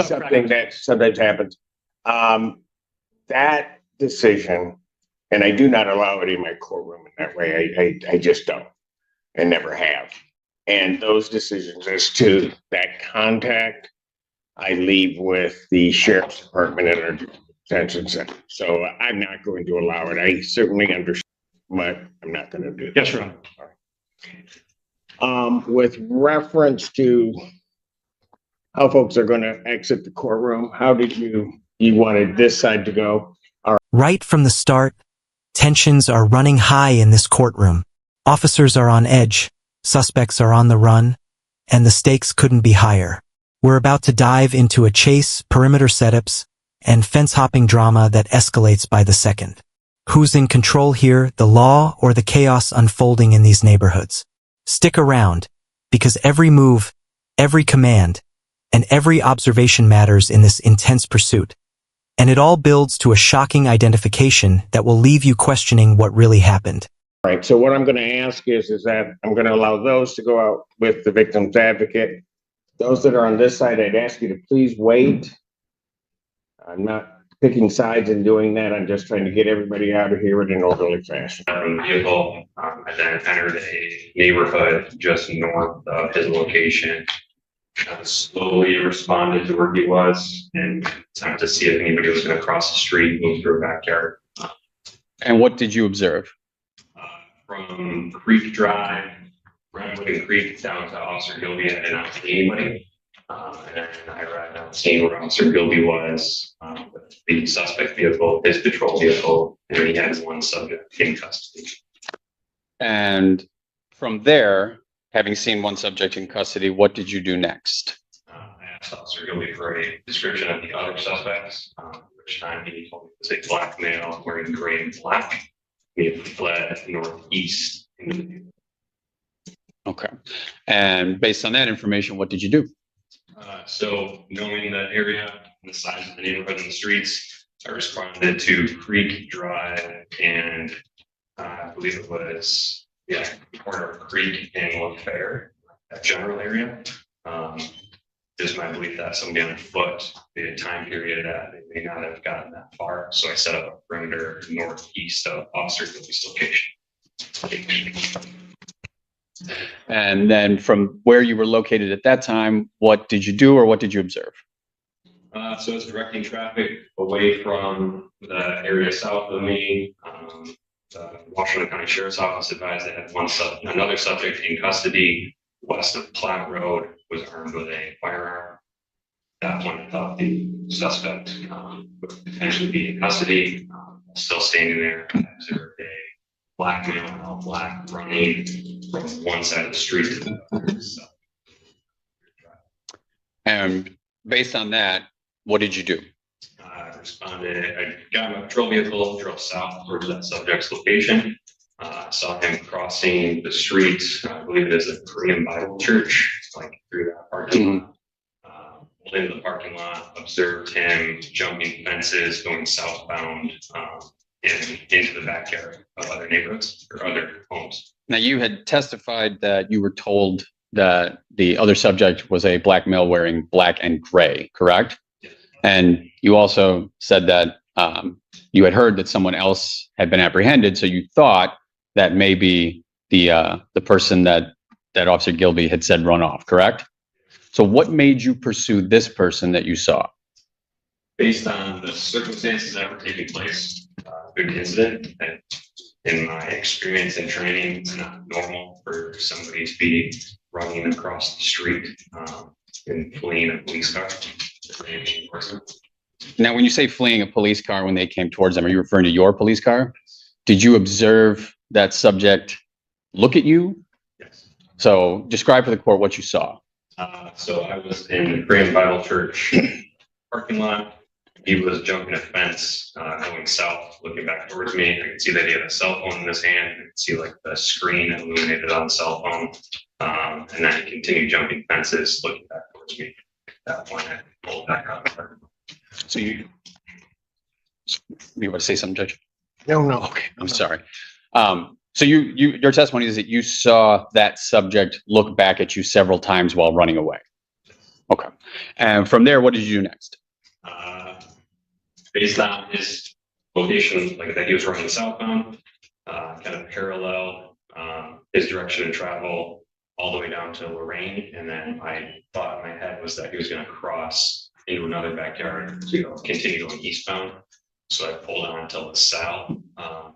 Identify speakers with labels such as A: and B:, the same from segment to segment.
A: Something that sometimes happens. That decision, and I do not allow it in my courtroom in that way. I just don't, and never have. And those decisions as to that contact, I leave with the sheriff's department and our detention center. So I'm not going to allow it. I certainly understand, but I'm not going to do that.
B: Yes, Your Honor.
A: With reference to how folks are going to exit the courtroom, how did you wanted this side to go?
C: Right from the start, tensions are running high in this courtroom. Officers are on edge, suspects are on the run, and the stakes couldn't be higher. We're about to dive into a chase, perimeter setups, and fence-hopping drama that escalates by the second. Who's in control here, the law or the chaos unfolding in these neighborhoods? Stick around, because every move, every command, and every observation matters in this intense pursuit. And it all builds to a shocking identification that will leave you questioning what really happened.
A: All right, so what I'm going to ask is that I'm going to allow those to go out with the victim's advocate. Those that are on this side, I'd ask you to please wait. I'm not picking sides and doing that. I'm just trying to get everybody out of here in an orderly fashion.
B: From the vehicle, I then entered a neighborhood just north of his location. I slowly responded to where he was and attempted to see if anybody was going to cross the street, move through a backyard.
D: And what did you observe?
B: From Creek Drive, Redwood and Creek down to Officer Gilby, I did not see anybody. And then I arrived on the scene where Officer Gilby was with the suspect vehicle, his patrol vehicle, and he had one subject in custody.
D: And from there, having seen one subject in custody, what did you do next?
B: I asked Officer Gilby for a description of the other suspects, which time he told me it was a black male wearing gray and black. He had fled northeast.
D: Okay. And based on that information, what did you do?
B: So knowing the area and the size of the neighborhood and the streets, I responded to Creek Drive and I believe it was, corner of Creek and Lake Fair, that general area. Just my belief that somebody on foot, the time period that they may not have gotten that far. So I set up a perimeter northeast of Officer Gilby's location.
D: And then from where you were located at that time, what did you do or what did you observe?
B: So it's directing traffic away from the area south of me. The Washington County Sheriff's Office advised they had another subject in custody west of Platte Road, was armed with a firearm. That one, I thought the suspect would potentially be in custody. Still standing there, I observed a black male, all black, running from one side of the street to the other.
D: And based on that, what did you do?
B: I responded, I got in my patrol vehicle, drove south towards that subject's location. Saw him crossing the street. I believe it is a Korean Bible church, like through that parking lot. Pulled into the parking lot, observed him jumping fences, going southbound and into the backyard of other neighborhoods or other homes.
D: Now, you had testified that you were told that the other subject was a black male wearing black and gray, correct?
B: Yes.
D: And you also said that you had heard that someone else had been apprehended, so you thought that maybe the person that Officer Gilby had said run off, correct? So what made you pursue this person that you saw?
B: Based on the circumstances that were taking place through the incident, and in my experience and training, it's not normal for somebody to be running across the street and fleeing a police car.
D: Now, when you say fleeing a police car when they came towards them, are you referring to your police car? Did you observe that subject look at you?
B: Yes.
D: So describe for the court what you saw.
B: So I was in the Korean Bible Church parking lot. He was jumping a fence, going south, looking back towards me. I could see that he had a cell phone in his hand. I could see like the screen illuminated on the cell phone. And then he continued jumping fences, looking back towards me. At that point, I pulled back out.
D: So you want to say something, Judge?
A: No, no.
D: Okay, I'm sorry. So your testimony is that you saw that subject look back at you several times while running away. Okay. And from there, what did you do next?
B: Based on his location, like that he was running southbound, kind of parallel his direction of travel all the way down to Lorraine. And then my thought in my head was that he was going to cross into another backyard to continue going eastbound. So I pulled on to LaSalle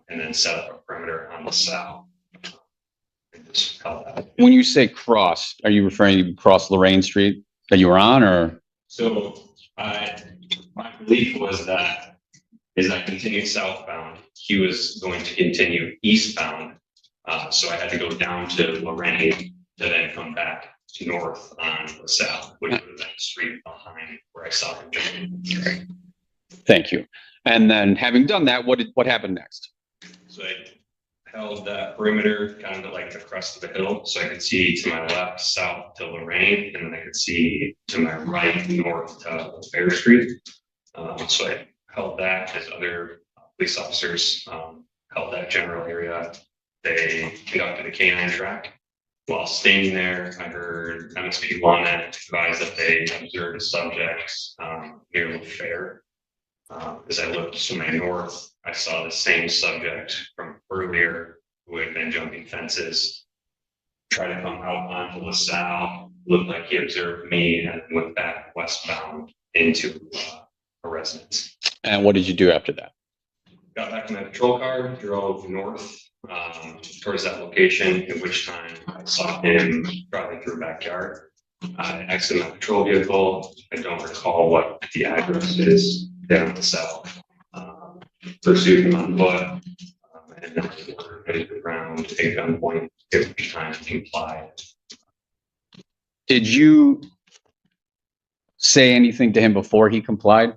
B: and then set up a perimeter on LaSalle. And just held that.
D: When you say cross, are you referring to cross Lorraine Street that you were on, or?
B: So my belief was that as I continued southbound, he was going to continue eastbound. So I had to go down to Lorraine to then come back north on LaSalle, which would have been the street behind where I saw him jumping.
D: Thank you. And then having done that, what happened next?
B: So I held that perimeter kind of like the crest of the hill. So I could see to my left, south to Lorraine, and then I could see to my right, north to Fair Street. So I held that as other police officers held that general area. They conducted a canine track. While standing there, I heard MSP 1 advise that they observed a subject near the fair. As I looked to my north, I saw the same subject from earlier who had been jumping fences, try to come out onto LaSalle, looked like he observed me and went back westbound into a residence.
D: And what did you do after that?
B: Got back in my patrol car, drove north towards that location, at which time I saw him driving through a backyard. I exited my patrol vehicle. I don't recall what the address is down south. Pursued him on foot and then ordered him around a gunpoint, at which time he complied.
D: Did you say anything to him before he complied?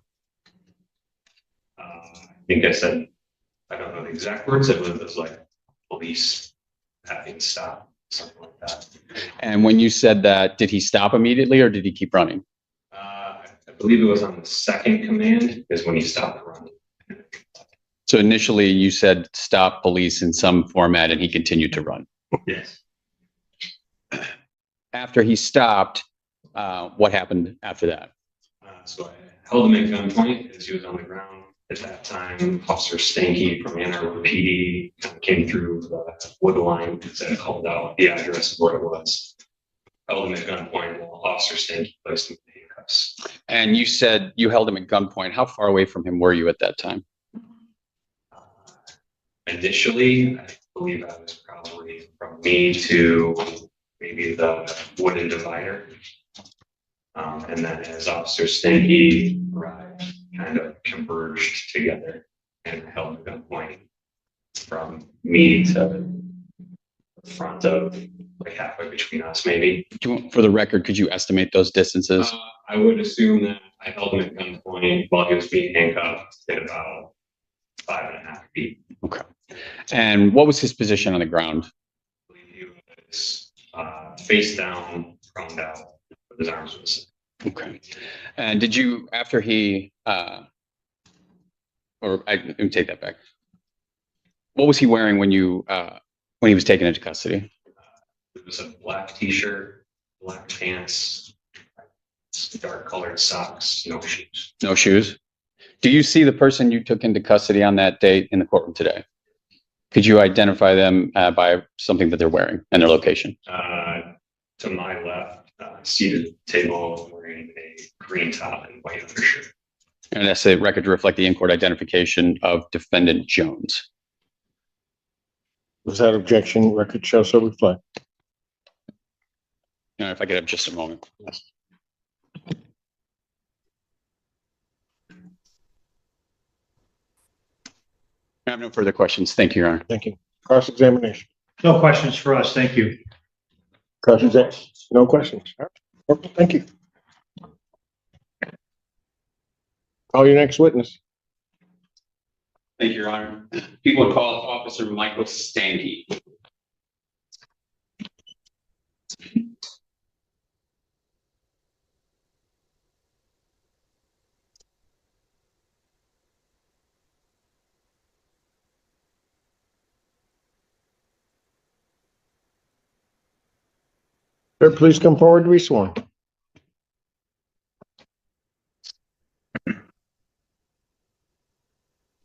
B: I think I said, I don't know the exact words, it was like police having stopped, something like that.
D: And when you said that, did he stop immediately or did he keep running?
B: I believe it was on the second command is when he stopped running.
D: So initially you said stop police in some format and he continued to run.
B: Yes.
D: After he stopped, what happened after that?
B: So I held him at gunpoint as he was on the ground. At that time, Officer Stanky from Ann Arbor PD came through the wood line and called out the address of where it was. Held him at gunpoint while Officer Stanky placed him in handcuffs.
D: And you said you held him at gunpoint. How far away from him were you at that time?
B: Initially, I believe I was probably from me to maybe the wooden divider. And then as Officer Stanky arrived, kind of converged together and held the gunpoint from me to the front of like halfway between us, maybe.
D: For the record, could you estimate those distances?
B: I would assume that I held him at gunpoint while he was being handcuffed at about 5.5 feet.
D: Okay. And what was his position on the ground?
B: I believe he was face down, prone out, with his arms with us.
D: Okay. And did you, after he, let me take that back. What was he wearing when you, when he was taken into custody?
B: It was a black t-shirt, black pants, dark colored socks, no shoes.
D: No shoes? Do you see the person you took into custody on that date in the courtroom today? Could you identify them by something that they're wearing and their location?
B: To my left, seated at the table, wearing a green top and white undershirt.
D: And that's a record to reflect the in-court identification of defendant Jones.
A: Was that objection? Record show so reflect.
D: If I could have just a moment. I have no further questions. Thank you, Your Honor.
A: Thank you. Cross-examination.
E: No questions for us. Thank you.
A: Cross-examination. No questions. All right. Okay, thank you. Call your next witness.
D: Thank you, Your Honor. People would call Officer Michael Stanky.
A: Clerk, please come forward to be sworn.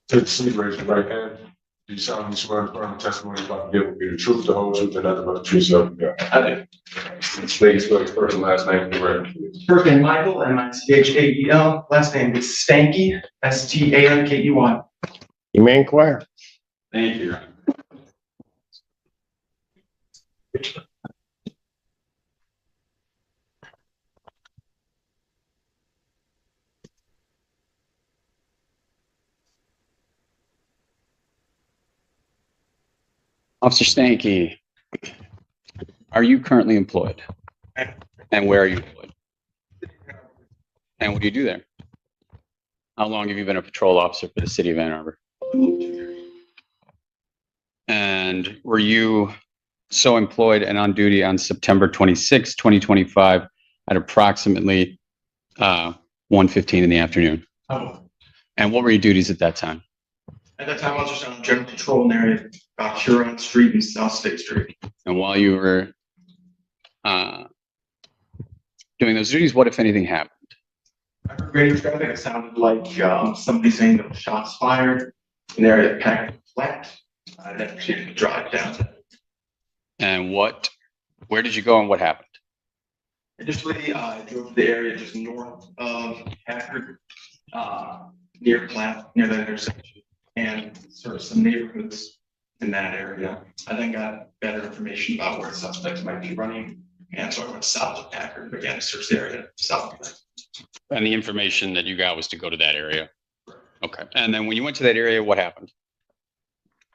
F: Please raise your right hand. Do you solemnly swear to affirm the testimony you're about to give will be the truth, the whole truth, and nothing but the truth, so help you God? I do. Please spell your first and last name for the record, please.
G: First name Michael, Michael. Last name is Stanky, Stankey.
A: You may inquire.
B: Thank you.
D: Officer Stanky, are you currently employed? And where are you employed? And what do you do there? How long have you been a patrol officer for the city of Ann Arbor? And were you so employed and on duty on September 26, 2025 at approximately 1:15 in the afternoon?
G: Oh,
D: And what were your duties at that time?
G: at that time I was just on general patrol in the area, about Huron Street and South State Street.
D: And while you were doing those duties, what, if anything, happened?
G: I heard radio traffic. It sounded like somebody saying there were shots fired in the area. Packed flat. I then proceeded to drive down.
D: And where did you go and what happened?
G: Initially, I drove to the area just north of Packard, near Platt, near that intersection, and sort of some neighborhoods in that area. I then got better information about where suspects might be running, and so I went south of Packard, began to search the area south of that.
D: And the information that you got was to go to that area. Okay. And then when you went to that area, what happened?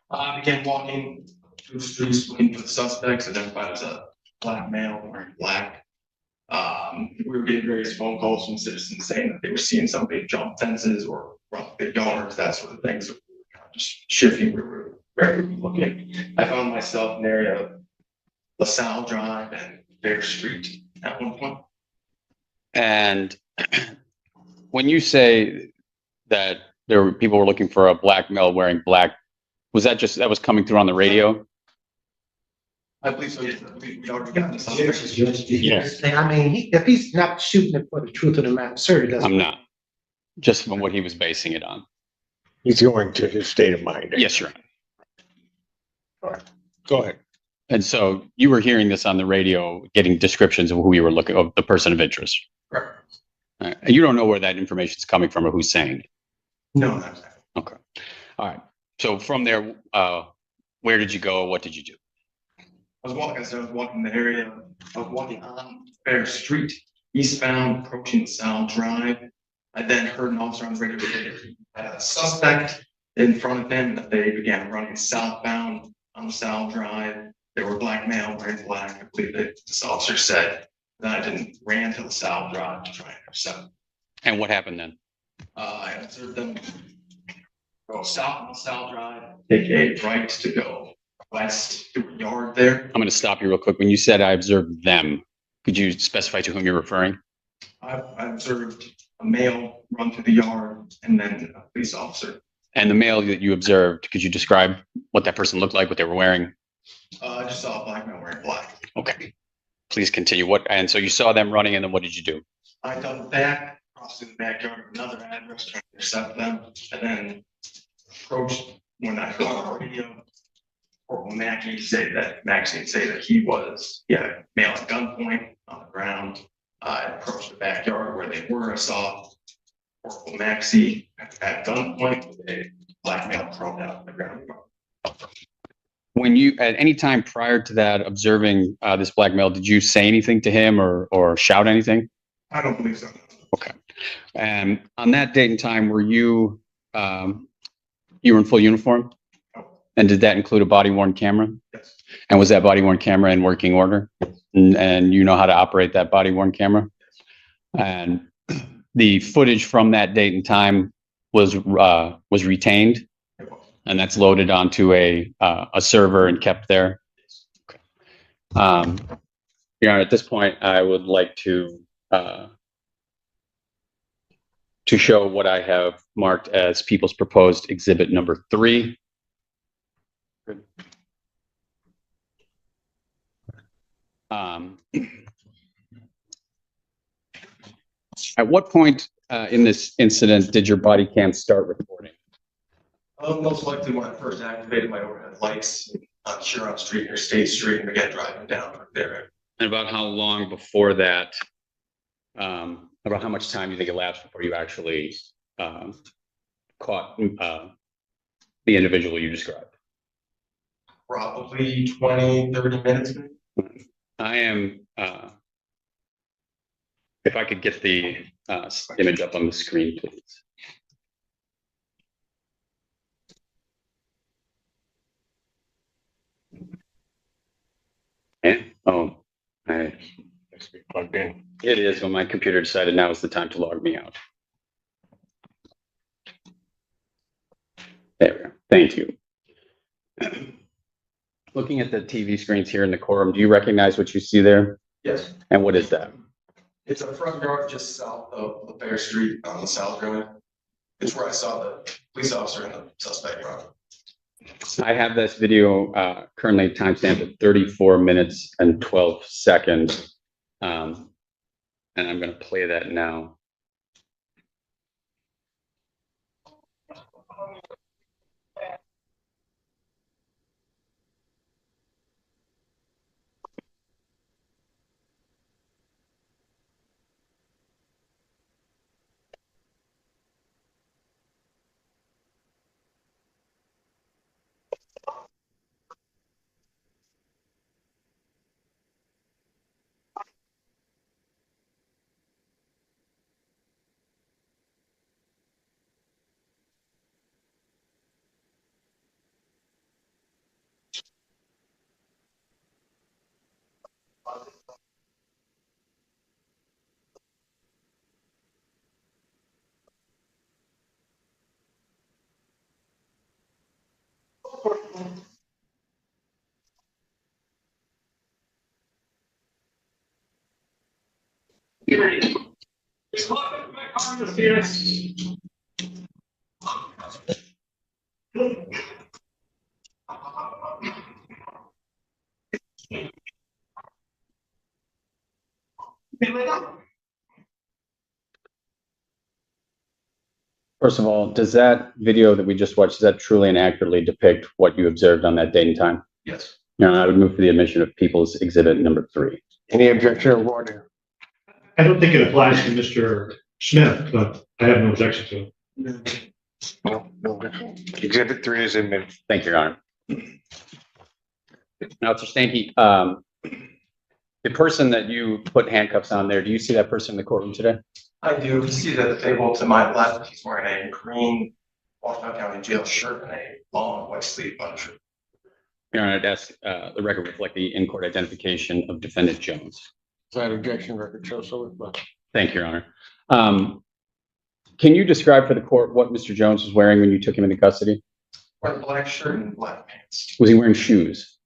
G: I began walking through the streets looking for the suspects, identified as a black male wearing black. We were getting various phone calls from citizens saying that they were seeing somebody jump fences or run big yards, that sort of thing. So we were kind of just shifting where we were looking. I found myself in the area of LaSalle Drive and Fair Street at one point.
D: And when you say that there were people were looking for a black male wearing black, was that was coming through on the radio?
G: I believe so, yes. We already got the suspects.
A: Yes.
H: I mean, if he's not shooting it for the truth of the matter, sir, it doesn't.
D: I'm not. Just from what he was basing it on.
A: He's going to his state of mind.
D: Yes, Your Honor.
A: Go ahead.
D: And so you were hearing this on the radio, getting descriptions of who you were looking of the person of interest.
G: Correct.
D: And you don't know where that information is coming from or who's saying it.
G: No, not exactly.
D: Okay. All right. So from there, where did you go? What did you do?
G: I was walking the area. I was walking on Fair Street, eastbound, approaching LaSalle Drive. I then heard an officer on the radio that had a suspect in front of him. That they began running southbound on LaSalle Drive. They were black male wearing black. I believe that this officer said. Then I didn't ran to LaSalle Drive to try and intercept.
D: And what happened then?
G: I observed them go south on LaSalle Drive, take a right to go west through a yard there.
D: I'm going to stop you real quick. When you said I observed them, could you specify to whom you're referring?
G: I observed a male run through the yard and then a police officer.
D: And the male that you observed, could you describe what that person looked like, what they were wearing?
G: I just saw a black man wearing black.
D: Okay. Please continue. And so you saw them running, and then what did you do?
G: I doubled back, crossed through the backyard of another address, trying to intercept them, and then approached when I heard on the radio. Corporal Maxine say that he had a male at gunpoint on the ground. I approached the backyard where they were. I saw Corporal Maxine at gunpoint with a black male thrown out on the ground.
D: When you, at any time prior to that, observing this black male, did you say anything to him or shout anything?
G: I don't believe so.
D: Okay. And on that date and time, were you you were in full uniform?
G: No.
D: And did that include a body-worn camera?
G: Yes.
D: And was that body-worn camera in working order? And you know how to operate that body-worn camera? And the footage from that date and time was retained, and that's loaded onto a server and kept there. Okay. Your Honor, at this point, I would like to show what I have marked as People's Proposed Exhibit number 3. At what point in this incident did your body cam start recording?
G: Most likely when I first activated my overhead lights on Huron Street or State Street and began driving down there.
D: And about how long before that, about how much time do you think elapsed before you actually caught the individual you described?
G: Probably 20, 30 minutes.
D: I am, if I could get the image up on the screen, please. Yeah,
A: Has to be plugged in.
D: it is when my computer decided now is the time to log me out. There we go. Thank you. Looking at the TV screens here in the courtroom, do you recognize what you see there?
G: Yes.
D: And what is that?
G: It's a front yard just south of Bear Street on the south road. It's where I saw the police officer and the suspect run.
D: I have this video currently timestamped at 34 minutes and 12 seconds. And I'm going to play that now. First of all, does that video that we just watched, does that truly and accurately depict what you observed on that date and time?
G: Yes.
D: Now, I would move for the admission of People's Exhibit number 3.
A: Any objection or order?
E: I don't think it applies to Mr. Smith, but I have no objection to it.
A: No. Exhibit 3 is admitted.
D: Thank you, Your Honor. Now, Mr. Stanky, the person that you put handcuffs on there, do you see that person in the courtroom today?
G: I do see that the table to my left, he's wearing a green Washington County Jail shirt and a long white sleeve button shirt.
D: Your Honor, I'd ask the record reflect the in-court identification of defendant Jones.
A: That objection record shows so.
D: Thank you, Your Honor. Can you describe for the court what Mr. Jones was wearing when you took him into custody?
G: Wearing a black shirt and black pants.
D: Was he wearing shoes?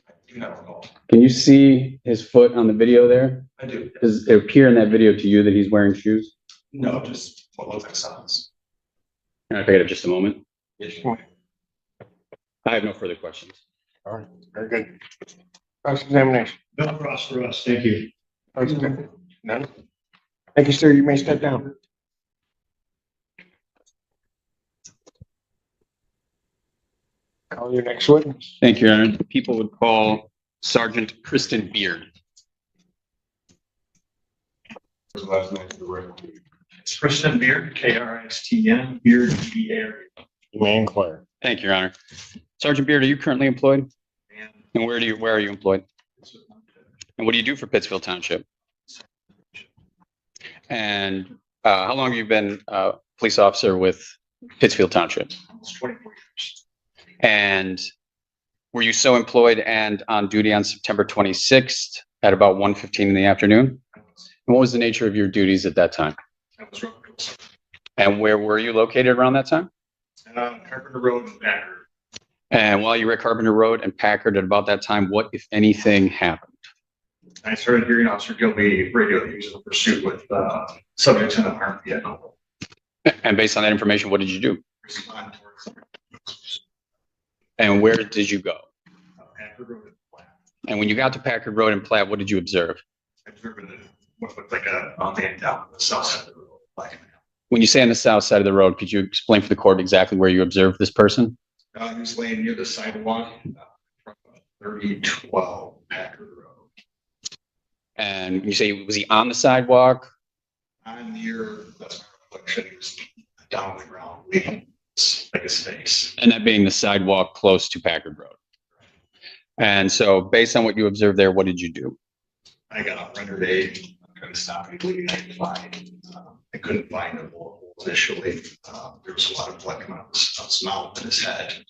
G: I do not recall.
D: Can you see his foot on the video there?
G: I do.
D: Does it appear in that video to you that he's wearing shoes?
G: No, just what looks like socks.
D: Can I pick it up just a moment?
G: Yes.
D: I have no further questions.
A: All right, very good. Cross-examination.
E: No cross for us. Thank you.
A: None. Thank you, sir. You may step down. Call your next witness.
D: Thank you, Your Honor. People would call Sergeant Kristen Beard.
F: What's the last name for the record?
E: It's Kristen Beard, Kristn, Beard, B-A-R.
A: You may inquire.
D: Thank you, Your Honor. Sergeant Beard, are you currently employed? And where are you employed? And what do you do for Pittsfield Township? And how long have you been a police officer with Pittsfield Township?
E: Almost 24 years.
D: And were you so employed and on duty on September 26th at about 1:15 in the afternoon? And what was the nature of your duties at that time?
E: I was road rules.
D: And where were you located around that time?
E: Carpenter Road and Packard.
D: And while you were at Carpenter Road and Packard at about that time, what, if anything, happened?
E: I started hearing Officer Gilby radio. He was in pursuit with subjects in an armed vehicle.
D: And based on that information, what did you do?
E: Respond towards
D: And where did you go?
E: Packard Road and Platte.
D: And when you got to Packard Road and Platte, what did you observe?
E: I observed what looked like a man down the south side of the road. black male.
D: When you say on the south side of the road, could you explain for the court exactly where you observed this person?
E: He was laying near the sidewalk from 3012 Packard Road.
D: And when you say, was he on the sidewalk?
E: I'm near, that's my reflection, he was down on the ground, leaning like his face.
D: And that being the sidewalk close to Packard Road. And so based on what you observed there, what did you do?
E: I got a rendered aid, trying to stop me bleeding. I couldn't find a bullet hole initially. There was a lot of blood coming out of his mouth and his head.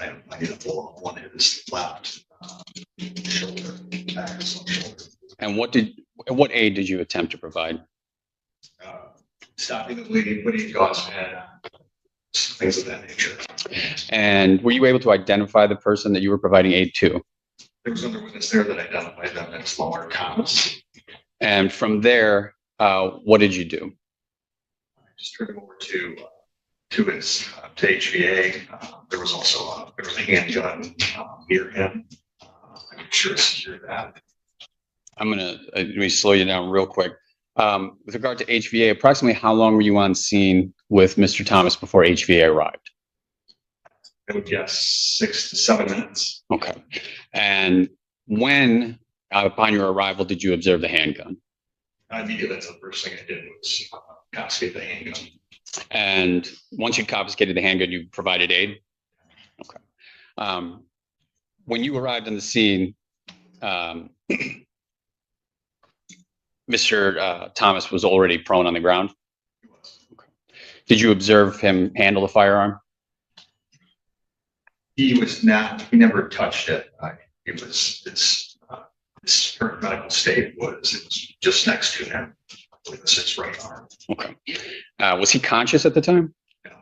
E: I need a bullet hole in his left shoulder, back of his shoulder.
D: And what aid did you attempt to provide?
E: Stopping the bleeding, putting gauze pad, things of that nature.
D: And were you able to identify the person that you were providing aid to?
E: There was another witness there that identified them as smaller Thomas.
D: And from there, what did you do?
E: I just turned him over to his to HVA. There was also there was a handgun near him. I'm sure secured that.
D: I'm gonna let me slow you down real quick. With regard to HVA, approximately how long were you on scene with Mr. Thomas before HVA arrived?
E: I would guess 6 to 7 minutes.
D: Okay. And when, upon your arrival, did you observe the handgun?
E: Immediately, that's the first thing I did was confiscate the handgun.
D: And once you confiscated the handgun, you provided aid? Okay. When you arrived on the scene, Mr. Thomas was already prone on the ground?
E: He was.
D: Okay. Did you observe him handle the firearm?
E: He was not, he never touched it. It was, his current medical state was, it was just next to him. I believe it's his right arm.
D: Okay. Was he conscious at the time?
E: No.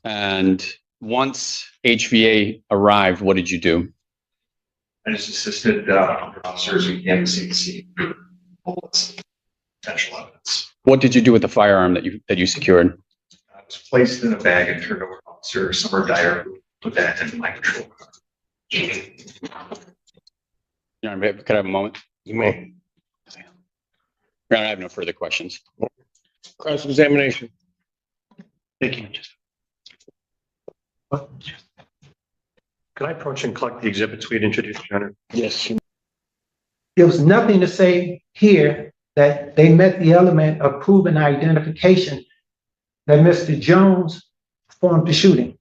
D: And once HVA arrived, what did you do?
E: I just assisted officers who came to see bullets, potential evidence.
D: What did you do with the firearm that you secured?
E: It was placed in a bag and turned over to Officer Summer Dyer, who put that in my control car.
D: Your Honor, could I have a moment?
A: You may.
D: Your Honor, I have no further questions.
A: Cross-examination.
I: Thank you. Could I approach and collect the exhibits we had introduced, Your Honor?
A: Yes.
H: There was nothing to say here that they met the element of proven identification that Mr. Jones performed the shooting.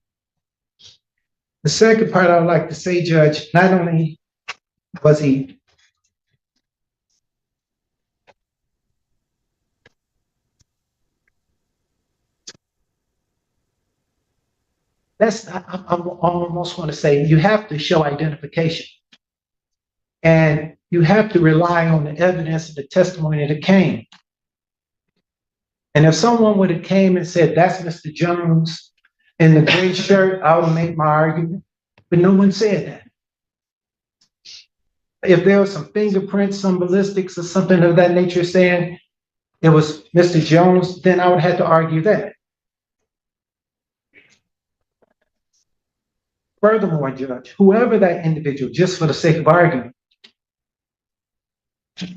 H: The second part I would like to say, Judge, not only was he I almost want to say you have to show identification. And you have to rely on the evidence of the testimony that came. And if someone would have came and said, that's Mr. Jones in the gray shirt, I would make my argument. But no one said that. If there was some fingerprints, some ballistics or something of that nature saying it was Mr. Jones, then I would have to argue that. Furthermore, Judge, whoever that individual, just for the sake of argument,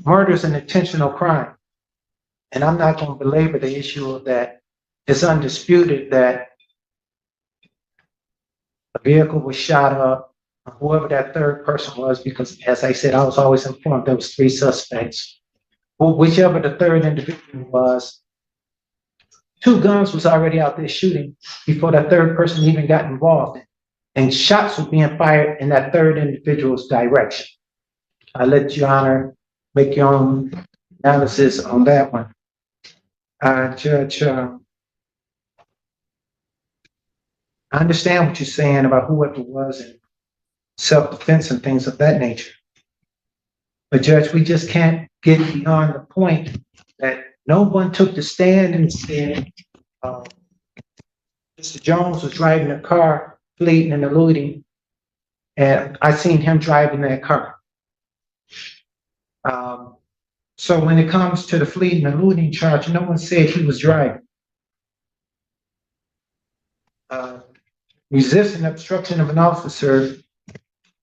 H: murder is an intentional crime. And I'm not going to belabor the issue of that. It's undisputed that a vehicle was shot up, whoever that third person was, because as I said, I was always informed there was 3 suspects. Well, whichever the third individual was, 2 guns was already out there shooting before that third person even got involved. And shots were being fired in that third individual's direction. I let Your Honor make your own analysis on that one. Judge, I understand what you're saying about whoever it was and self-defense and things of that nature. But Judge, we just can't get beyond the point that no one took the stand and said, Mr. Jones was driving a car, fleeing and eluding, and I seen him driving that car. So when it comes to the fleeing and eluding charge, no one said he was driving. Resisting obstruction of an officer,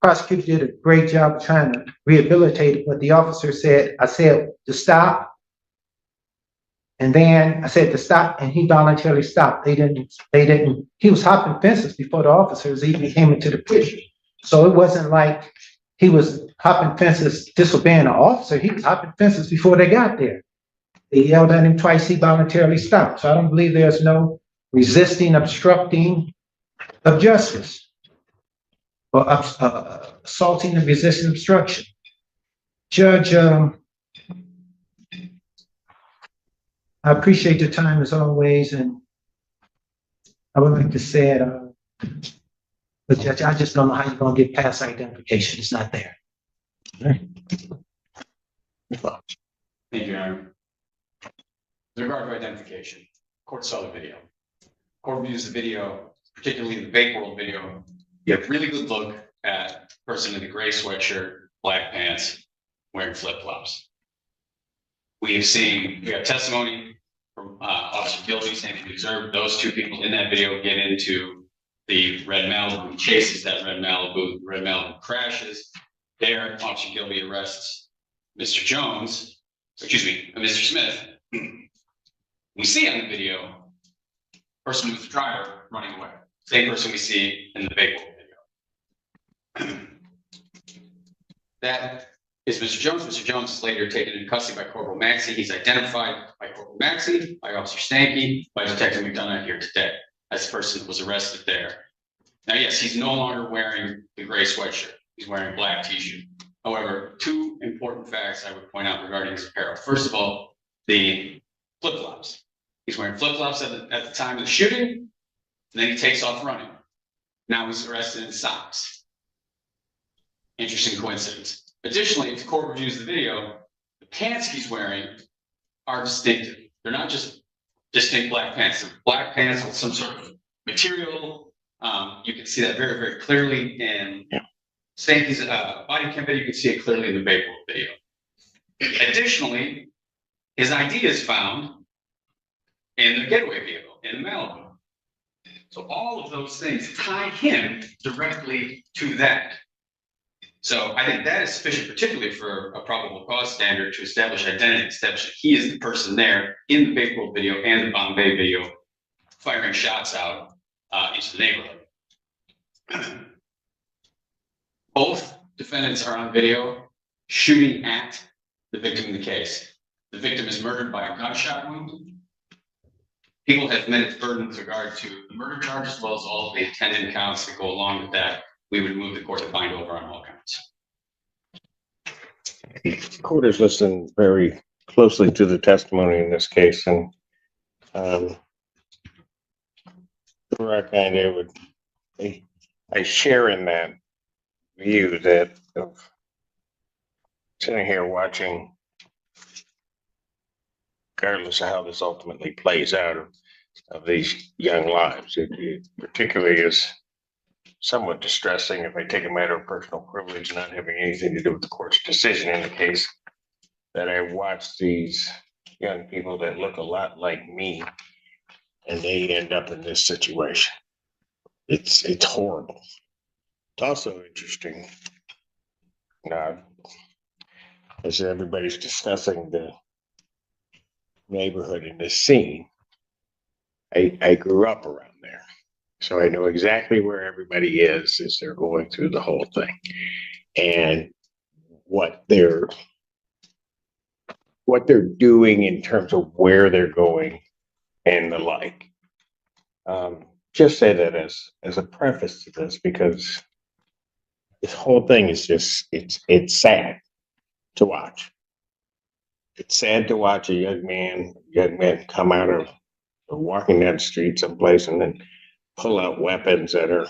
H: prosecutor did a great job of trying to rehabilitate it, but the officer said, I said to stop, And then I said to stop, and he voluntarily stopped. He was hopping fences before the officers even came into the picture. So it wasn't like he was hopping fences disobeying the officer. He was hopping fences before they got there. They yelled at him twice. He voluntarily stopped. So I don't believe there's no resisting, obstructing of justice or assaulting and resisting obstruction. Judge, I appreciate your time as always, and I would like to say it, but Judge, I just don't know how you're gonna get past identification. It's not there.
D: Thank you, Your Honor. With regard to identification, court saw the video. Court views the video, particularly the Bake World video. You have a really good look at the person in the gray sweatshirt, black pants, wearing flip-flops. We have testimony from Officer Gilby saying he observed those two people in that video get into the red Malibu, chases that red Malibu crashes. There, Officer Gilby arrests Mr. Smith. We see on the video, person who's the driver running away. Same person we see in the Bake World video. That is Mr. Jones. Mr. Jones is later taken into custody by Corporal Maxey. He's identified by Corporal Maxey, by Officer Stanky, by Detective McDonough here today as the person that was arrested there. Now, yes, he's no longer wearing the gray sweatshirt. He's wearing a black t-shirt. However, two important facts I would point out regarding his apparel. First of all, the flip-flops. He's wearing flip-flops at the time of the shooting, and then he takes off running. Now he's arrested in socks. Interesting coincidence. Additionally, if the court reviews the video, the pants he's wearing are distinctive. They're not just distinct black pants. They're black pants with some sort of material. You can see that very, very clearly in Stanky's body cam video. You can see it clearly in the Bake World video. Additionally, his ID is found in the getaway vehicle, in the Malibu. So all of those things tie him directly to that. So I think that is sufficient, particularly for a probable cause standard, to establish identity, establish that he is the person there in the Bake World video and the Bombay video, firing shots out into the neighborhood. Both defendants are on video shooting at the victim in the case. The victim is murdered by a gunshot wound. People have met its burden with regard to the murder charge as well as all of the attendant counts that go along with that. We would move the court to bind over on all counts.
A: The court has listened very closely to the testimony in this case, and I share in that view that of sitting here watching, regardless of how this ultimately plays out of these young lives, it particularly is somewhat distressing if I take a matter of personal privilege, not having anything to do with the court's decision in the case, that I watch these young people that look a lot like me and they end up in this situation. It's horrible. It's also interesting, as everybody's discussing the neighborhood in this scene, I grew up around there. So I know exactly where everybody is as they're going through the whole thing and what they're doing in terms of where they're going and the like. Just say that as a preface to this, because this whole thing is just, it's sad to watch. It's sad to watch a young man come out of walking down the street someplace and then pull out weapons that are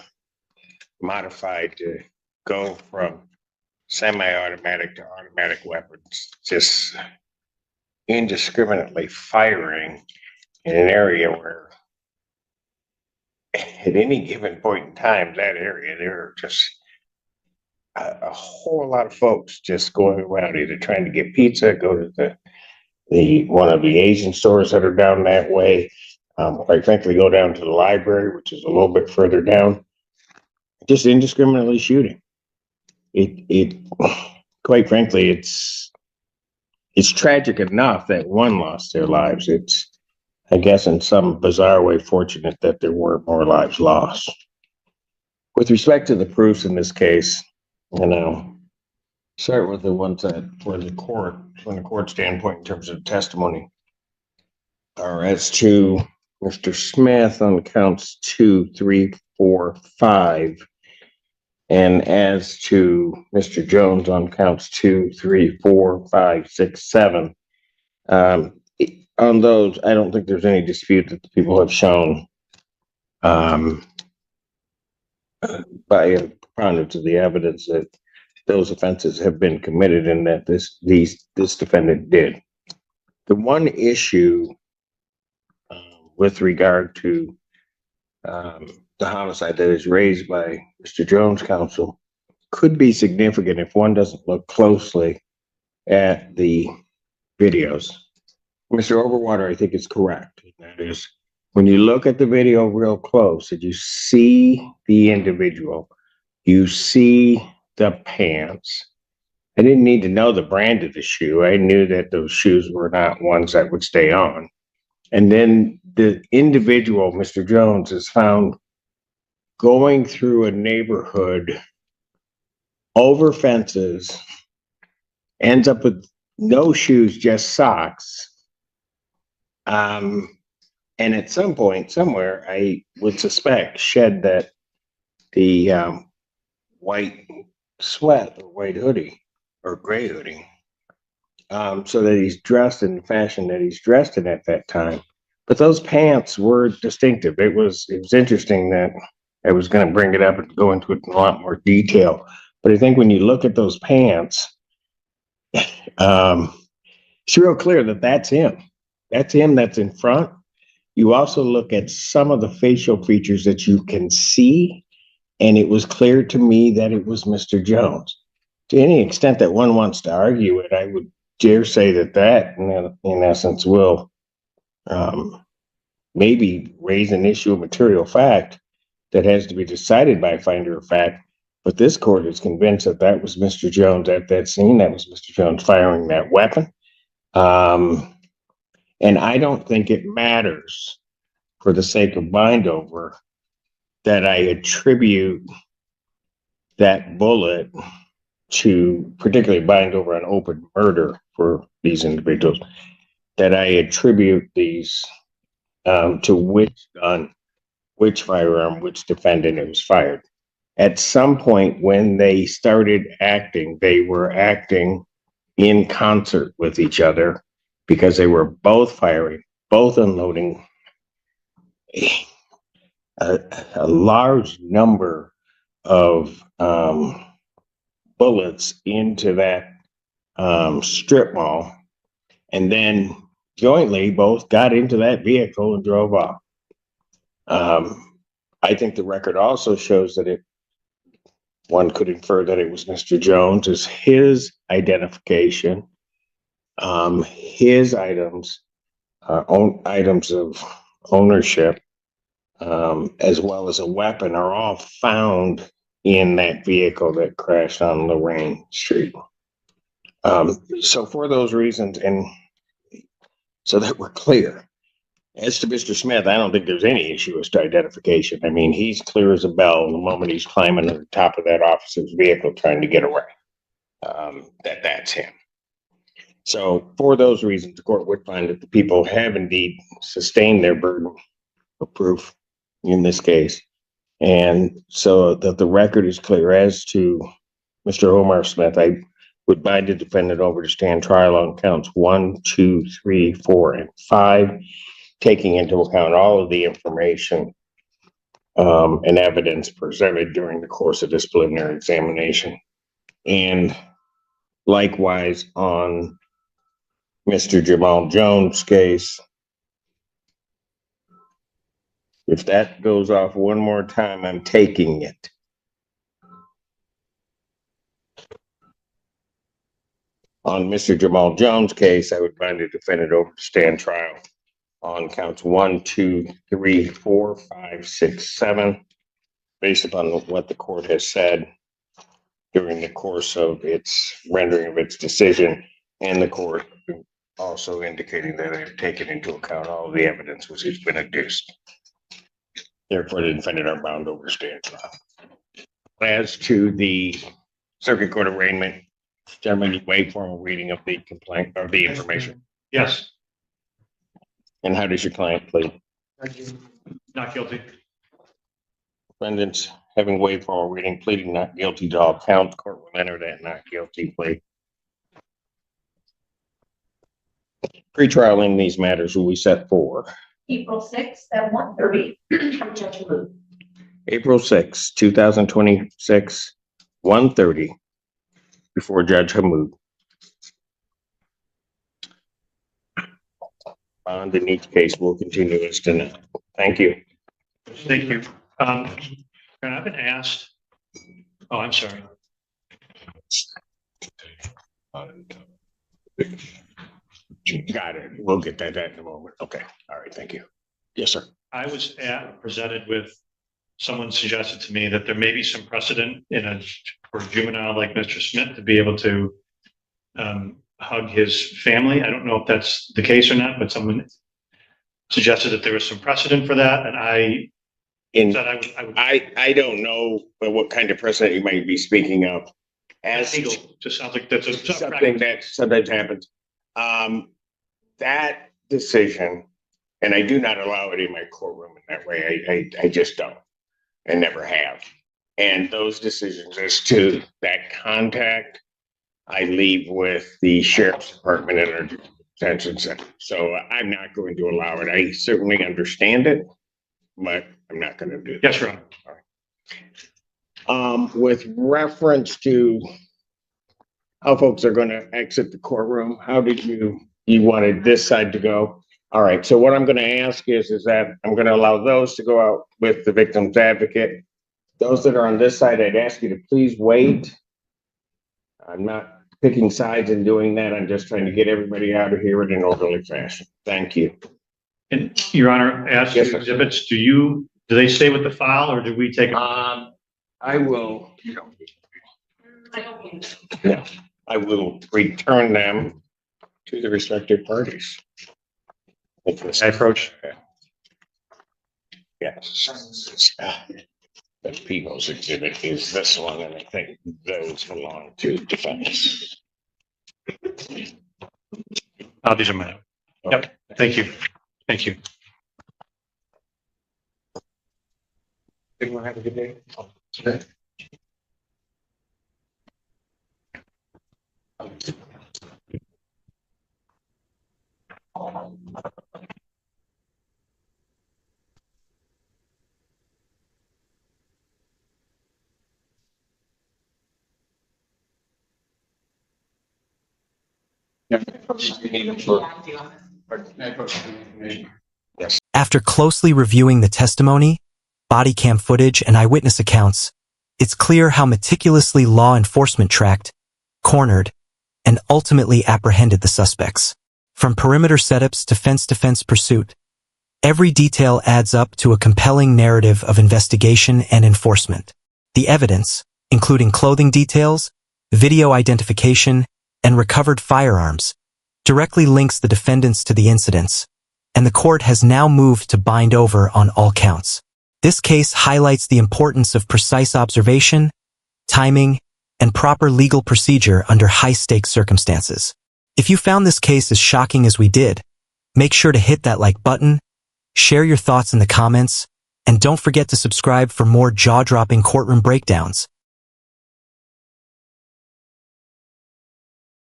A: modified to go from semi-automatic to automatic weapons, just indiscriminately firing in an area where at any given point in time, that area, there are just a whole lot of folks just going around either trying to get pizza, go to the one of the Asian stores that are down that way, quite frankly, go down to the library, which is a little bit further down, just indiscriminately shooting. It quite frankly, it's it's tragic enough that one lost their lives. It's, I guess, in some bizarre way, fortunate that there weren't more lives lost. With respect to the proofs in this case, start with the ones that for the court, from the court standpoint in terms of testimony, are as to Mr. Smith on counts 2, 3, 4, 5, and as to Mr. Jones on counts 2, 3, 4, 5, 6, 7. On those, I don't think there's any dispute that the people have shown by a preponderance of the evidence that those offenses have been committed and that this defendant did. The one issue with regard to the homicide that is raised by Mr. Jones' counsel could be significant if one doesn't look closely at the videos. Mr. Overwater, I think, is correct. That is, when you look at the video real close and you see the individual, you see the pants. I didn't need to know the brand of the shoe. I knew that those shoes were not ones that would stay on. And then the individual, Mr. Jones, is found going through a neighborhood over fences, ends up with no shoes, just socks. And at some point, somewhere, I would suspect shed that the white sweat or white hoodie or gray hoodie, so that he's dressed in the fashion that he's dressed in at that time. But those pants were distinctive. It was interesting that I was going to bring it up and go into it in a lot more detail. But I think when you look at those pants, it's real clear that that's him. That's him that's in front. You also look at some of the facial features that you can see, and it was clear to me that it was Mr. Jones. To any extent that one wants to argue it, I would dare say that in essence will maybe raise an issue of material fact that has to be decided by a finder of fact. But this court is convinced that that was Mr. Jones at that scene. That was Mr. Jones firing that weapon. And I don't think it matters, for the sake of bind over, that I attribute that bullet to, particularly bind over an open murder for these individuals, that I attribute these to which gun, which firearm, which defendant it was fired. At some point when they started acting, they were acting in concert with each other, because they were both firing, both unloading a large number of bullets into that strip mall, and then jointly both got into that vehicle and drove off. I think the record also shows that one could infer that it was Mr. Jones, as his identification, his items, items of ownership, as well as a weapon, are all found in that vehicle that crashed on Lorraine Street. So for those reasons, and so that we're clear, as to Mr. Smith, I don't think there's any issue as to identification. I mean, he's clear as a bell the moment he's climbing to the top of that officer's vehicle trying to get away. That's him. So for those reasons, the court would find that the people have indeed sustained their burden of proof in this case. And so that the record is clear as to Mr. Omar Smith, I would bind the defendant over to stand trial on counts 1, 2, 3, 4, and 5, taking into account all of the information and evidence presented during the course of this preliminary examination. And likewise on Mr. Jamal Jones' case, if that goes off one more time, I'm taking it. On Mr. Jamal Jones' case, I would bind the defendant over to stand trial on counts 1, 2, 3, 4, 5, 6, 7, based upon what the court has said during the course of its rendering of its decision, and the court also indicating that I've taken into account all the evidence which has been adduced. Therefore, the defendant are bound to overstand trial. As to the circuit court arraignment, gentlemen, you waive formal reading of the complaint or the information.
I: Yes,
A: And how does your client plead?
I: not guilty.
A: Defendants, having waived formal reading, pleading not guilty to all counts, court will enter that not guilty plea. Pretrial in these matters will be set for
J: April 6th at 1:30 for Judge Luke.
A: April 6, 2026, 1:30 before Judge Hammoud. Bond in each case will continue as to. Thank you.
I: Thank you. And I've been asked, oh, I'm sorry.
A: Got it. We'll get that in a moment. Okay. All right. Thank you. Yes, sir.
I: I was presented with, someone suggested to me that there may be some precedent for a juvenile like Mr. Smith to be able to hug his family. I don't know if that's the case or not, but someone suggested that there was some precedent for that, and I
A: don't know what kind of precedent you might be speaking of. As
I: legal, just sounds like that's
A: something that sometimes happens. That decision, and I do not allow it in my courtroom in that way. I just don't, and never have. And those decisions as to that contact, I leave with the sheriff's department and our detention center. So I'm not going to allow it. I certainly understand it, but I'm not going to do that.
I: Yes, Ron.
A: All right. With reference to how folks are going to exit the courtroom, how did you wanted this side to go? All right. So what I'm going to ask is that I'm going to allow those to go out with the victim's advocate. Those that are on this side, I'd ask you to please wait. I'm not picking sides and doing that. I'm just trying to get everybody out of here in an orderly fashion. Thank you.
I: And Your Honor, as
A: Yes,
I: to
A: sir.
I: exhibits, do they stay with the file, or do we take?
A: I will.
J: I don't mean to.
A: No, I will return them to the respective parties.
I: I approach.
A: Yes. The people's exhibit is this one, and I think those belong to defense.
I: Oh, these are mine. Yep. Thank you. Thank you.
H: Everyone have a good day.
C: After closely reviewing the testimony, body cam footage, and eyewitness accounts, it's clear how meticulously law enforcement tracked, cornered, and ultimately apprehended the suspects. From perimeter setups to fence-to-fence pursuit, every detail adds up to a compelling narrative of investigation and enforcement. The evidence, including clothing details, video identification, and recovered firearms, directly links the defendants to the incidents, and the court has now moved to bind over on all counts. This case highlights the importance of precise observation, timing, and proper legal procedure under high-stakes circumstances. If you found this case as shocking as we did, make sure to hit that like button, share your thoughts in the comments, and don't forget to subscribe for more jaw-dropping courtroom breakdowns.